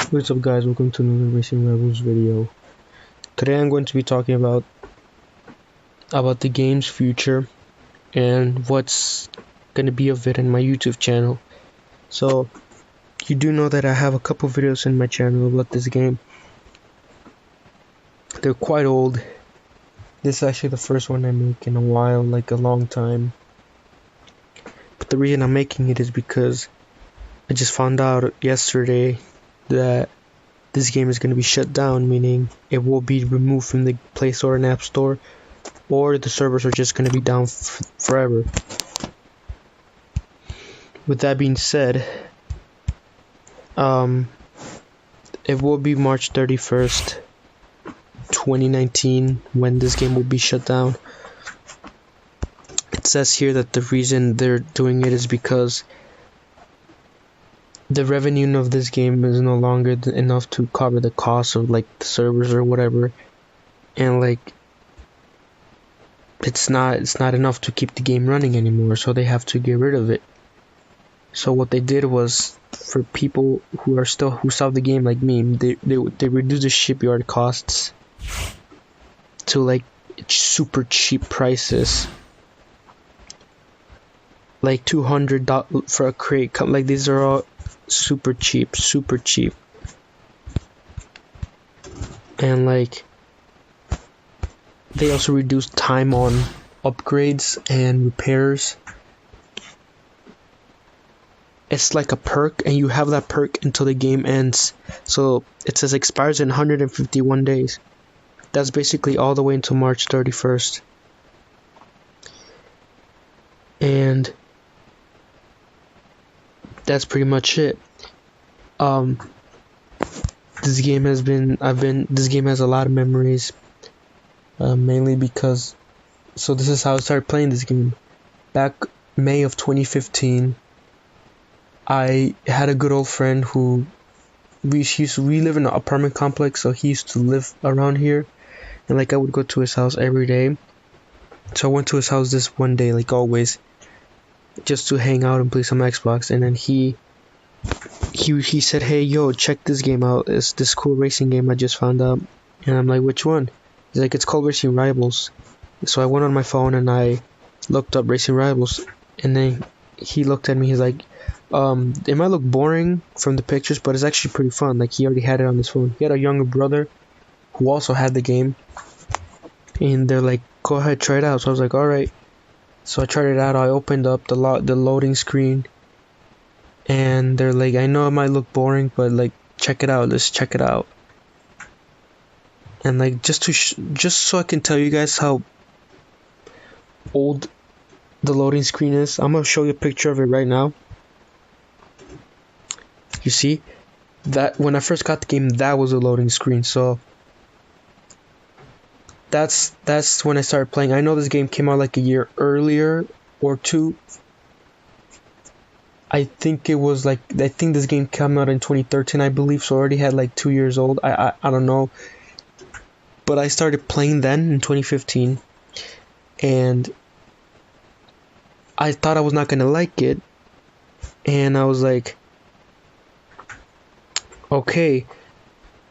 What's up guys, welcome to another Racing Rebels video. Today I'm going to be talking about the game's future and what's going to be of it in my YouTube channel. So, you do know that I have a couple videos in my channel about this game. They're quite old. This is actually the first one I make in a while, like a long time. But the reason I'm making it is because I just found out yesterday that this game is going to be shut down, meaning it will be removed from the Play Store and App Store, or the servers are just going to be down forever. With that being said, it will be March 31st, 2019 when this game will be shut down. It says here that the reason they're doing it is because the revenue of this game is no longer enough to cover the cost of like the servers or whatever, and like it's not enough to keep the game running anymore, so they have to get rid of it. So what they did was, for people who still have the game like me, they reduced the shipyard costs to like super cheap prices, like $200 for a crate. Like these are all super cheap, and like they also reduced time on upgrades and repairs. It's like a perk, and you have that perk until the game ends. So it says expires in 151 days. That's basically all the way until March 31st. And that's pretty much it. This game has a lot of memories, mainly because, so this is how I started playing this game. Back May of 2015, I had a good old friend who we live in an apartment complex, so he used to live around here, and like I would go to his house every day. So I went to his house this one day, like always, just to hang out and play some Xbox. And then he said, "Hey, yo, check this game out. It's this cool racing game I just found out." And I'm like, "Which one?" He's like, "It's called Racing Rivals." So I went on my phone and I looked up Racing Rivals, and then he looked at me. He's like, "It might look boring from the pictures, but it's actually pretty fun." Like, he already had it on his phone. He had a younger brother who also had the game, and they're like, "Go ahead, try it out." So I was like, "Alright." So I tried it out. I opened up the loading screen, and they're like, "I know it might look boring, but like, check it out. Let's check it out." And like, just so I can tell you guys how old the loading screen is, I'm gonna show you a picture of it right now. You see that when I first got the game, that was a loading screen. So that's when I started playing. I know this game came out like a year earlier or two. I think this game came out in 2013, I believe, so I already had like 2 years old. I don't know. But I started playing then in 2015, and I thought I was not gonna like it, and I was like, okay.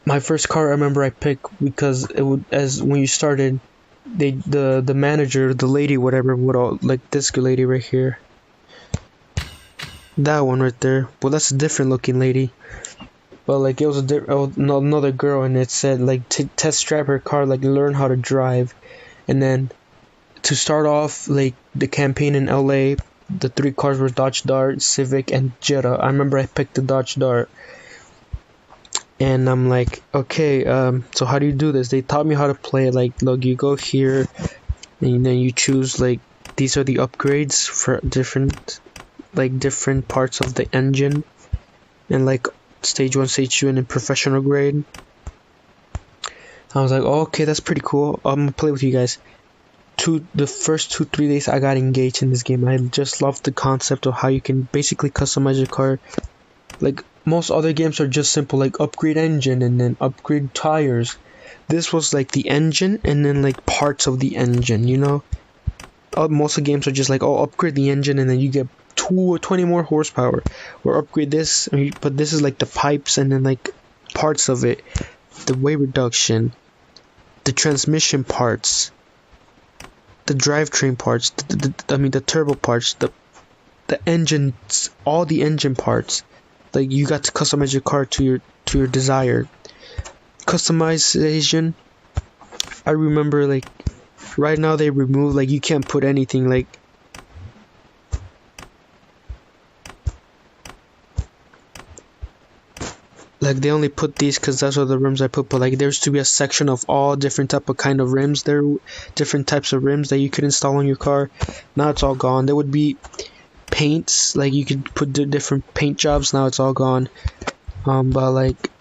My first car, I remember I picked, because it would, as when you started, the manager, the lady, whatever, would all, like this lady right here, that one right there. Well, that's a different looking lady, but like it was another girl, and it said like to test drive her car, like learn how to drive. And then to start off like the campaign in LA, the 3 cars were Dodge Dart, Civic, and Jetta. I remember I picked the Dodge Dart. And I'm like, okay, so how do you do this? They taught me how to play. Like, look, you go here, and then you choose, like, these are the upgrades for different parts of the engine, and like stage 1, stage 2, and then professional grade. I was like, oh, okay, that's pretty cool. I'm gonna play with you guys. The first 2-3 days I got engaged in this game. I just loved the concept of how you can basically customize your car. Like, most other games are just simple, like upgrade engine and then upgrade tires. This was like the engine and then like parts of the engine, you know? Most of the games are just like, oh, upgrade the engine and then you get 20 more horsepower, or upgrade this, but this is like the pipes and then like parts of it, the weight reduction, the transmission parts, the drivetrain parts, the turbo parts, the engines, all the engine parts. Like, you got to customize your car to your desire. Customization, I remember, like, right now they remove, like, you can't put anything, like they only put these because that's what the rims I put, but like there used to be a section of all different type of kind of rims. There different types of rims that you could install on your car. Now it's all gone. There would be paints, like you could put different paint jobs. Now it's all gone. But like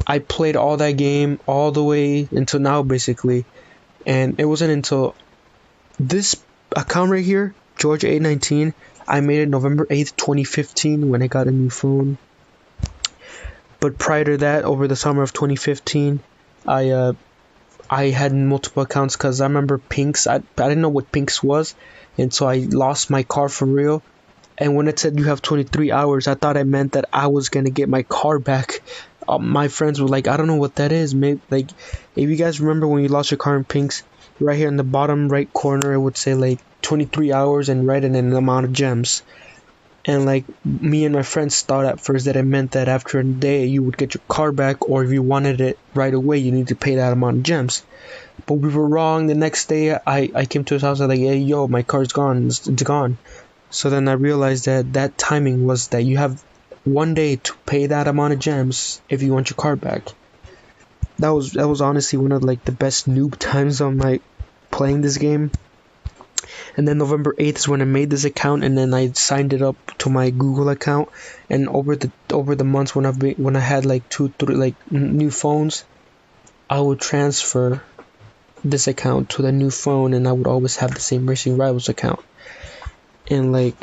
I played all that game all the way until now basically, and it wasn't until this account right here, George819, I made it November 8th, 2015 when I got a new phone. But prior to that, over the summer of 2015, I had multiple accounts because I remember Pinks. I didn't know what Pinks was, and so I lost my car for real. And when it said you have 23 hours, I thought it meant that I was gonna get my car back. My friends were like, I don't know what that is. Maybe, like, if you guys remember when you lost your car in Pinks, right here in the bottom right corner, it would say like 23 hours and write in an amount of gems. And like me and my friends thought at first that it meant that after a day you would get your car back, or if you wanted it right away you need to pay that amount of gems. But we were wrong. The next day I came to his house. I was like, hey yo, my car's gone. It's gone. So then I realized that timing was that you have 1 day to pay that amount of gems if you want your car back. That was honestly one of like the best noob times on my playing this game. And then November 8th is when I made this account, and then I signed it up to my Google account. And over the months when I had like 2-3 like new phones, I would transfer this account to the new phone, and I would always have the same Racing Rivals account. And like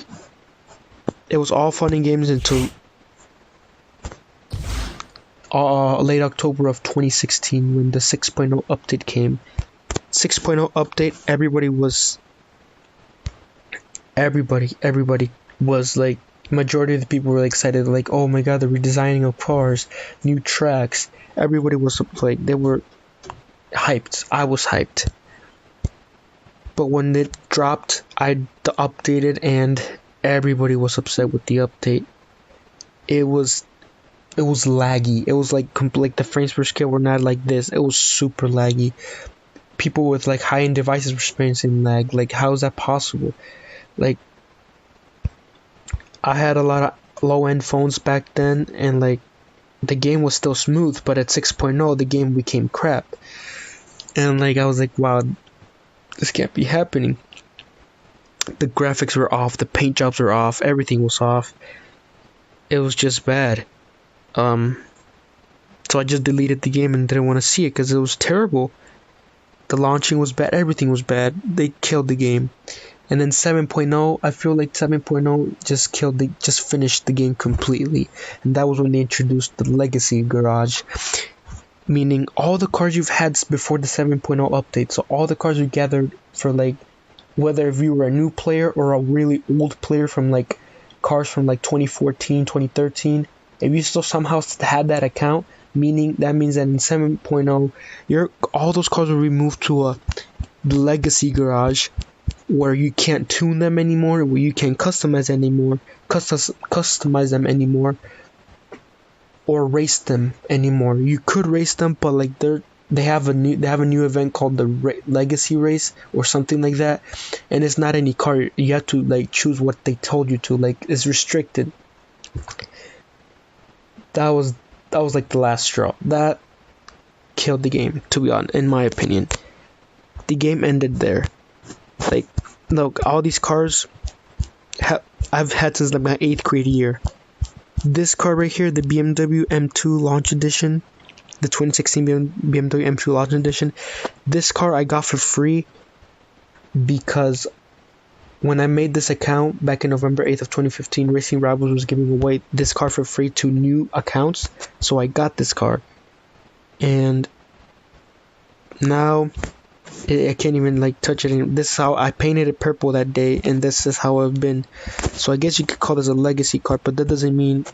it was all fun and games until late October of 2016 when the 6.0 update came. 6.0 update, everybody was like, majority of the people were excited, like, oh my god, the redesigning of cars, new tracks. Everybody was like, they were hyped. I was hyped. But when it dropped, I updated, and everybody was upset with the update. It was laggy. It was like the frames per second were not like this. It was super laggy. People with like high-end devices were experiencing lag. Like, how is that possible? Like, I had a lot of low-end phones back then, and like the game was still smooth, but at 6.0 the game became crap. And like I was like, wow, this can't be happening. The graphics were off, the paint jobs were off, everything was off. It was just bad. So I just deleted the game and didn't want to see it because it was terrible. The launching was bad, everything was bad. They killed the game. And then 7.0, I feel like 7.0 just finished the game completely. And that was when they introduced the Legacy Garage. Meaning all the cars you've had before the 7.0 update. So all the cars you gathered for like, whether if you were a new player or a really old player from like cars from like 2014, 2013. If you still somehow had that account, that means that in 7.0, all those cars were removed to a Legacy Garage, where you can't tune them anymore, where you can't customize them anymore, or race them anymore. You could race them, but like they have a new event called the Legacy Race or something like that, and it's not any car. You have to like choose what they told you to. Like, it's restricted. That was like the last straw. That killed the game, to be honest, in my opinion. The game ended there. Like, look, all these cars I've had since like my 8th grade year. This car right here, the BMW M2 Launch Edition, the 2016 BMW M2 Launch Edition, this car I got for free because when I made this account back in November 8th of 2015, Racing Rivals was giving away this car for free to new accounts, so I got this car. And now I can't even like touch it. This is how I painted it purple that day, and this is how I've been. So I guess you could call this a legacy car, but that doesn't mean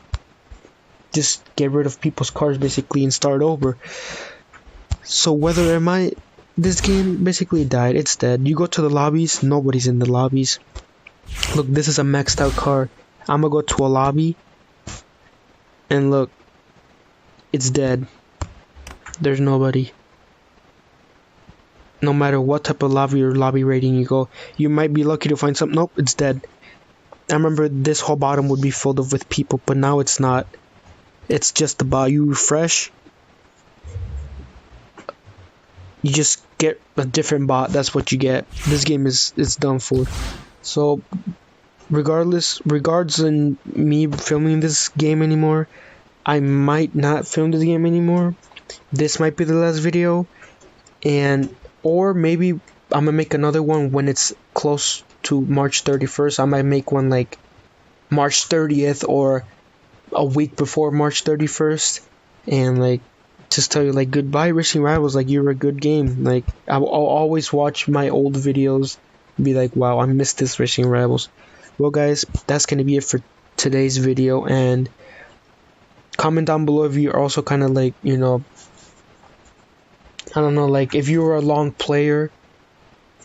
just get rid of people's cars basically and start over. So this game basically died. It's dead. You go to the lobbies, nobody's in the lobbies. Look, this is a maxed out car. I'm gonna go to a lobby, and look, it's dead. There's nobody. No matter what type of lobby or lobby rating you go, you might be lucky to find something. Nope, it's dead. I remember this whole bottom would be filled up with people, but now it's not. It's just the bot. You refresh, you just get a different bot. That's what you get. This game is done for. So regards in me filming this game anymore, I might not film this game anymore. This might be the last video, or maybe I'm gonna make another one when it's close to March 31st. I might make one like March 30th or a week before March 31st, and like just tell you like goodbye Racing Rivals, like you're a good game. Like I'll always watch my old videos and be like, wow, I missed this Racing Rivals. Well guys, that's gonna be it for today's video, and comment down below if you're also kind of like, you know, I don't know, like if you were a long player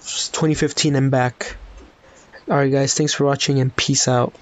2015 and back. Alright guys, thanks for watching and peace out.